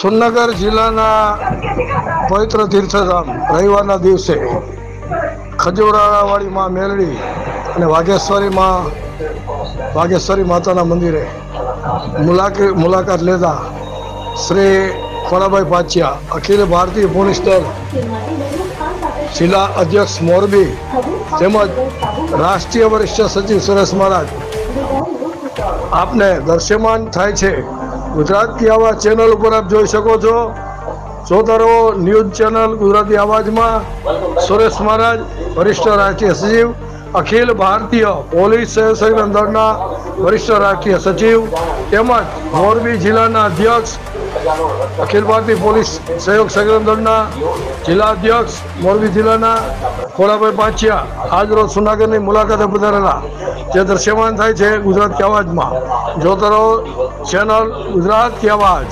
સુરનગર જિલ્લાના પવિત્ર તીર્થધામ રવિવારના દિવસે ખજૂરાવાળી માં મેલડી અને વાઘેશ્વરી માતાના મંદિરે મુલાકાત લેતા શ્રી ખોડાભાઈ પાછિયા અખિલ ભારતીય પોલીસ દળ જિલ્લા અધ્યક્ષ મોરબી તેમજ રાષ્ટ્રીય વરિષ્ઠ સચિવ સુરેશ મહારાજ આપને દૃશ્યમાન થાય છે। ગુજરાતી આવાજ ચેનલ ઉપર આપ જોઈ શકો છો। જોતા રહો ન્યૂઝ ચેનલ ગુજરાતી આવાજમાં। સુરેશ મહારાજ વરિષ્ઠ રાષ્ટ્રીય સચિવ, અખિલ ભારતીય પોલીસ સહયોગ દળના વરિષ્ઠ રાષ્ટ્રીય સચિવ તેમજ મોરબી જિલ્લાના અધ્યક્ષ, અખિલ ભારતીય પોલીસ સહયોગ સંગ્રામ દળના જિલ્લા અધ્યક્ષ મોરબી જિલ્લાના ખોડાભાઈ પાછિયા આજ રોજ સુરનગરની મુલાકાતે પધારેલા જે દ્રશ્યમાન થાય છે ગુજરાતી અવાજમાં। જોતો રહો ચેનલ ગુજરાતી અવાજ।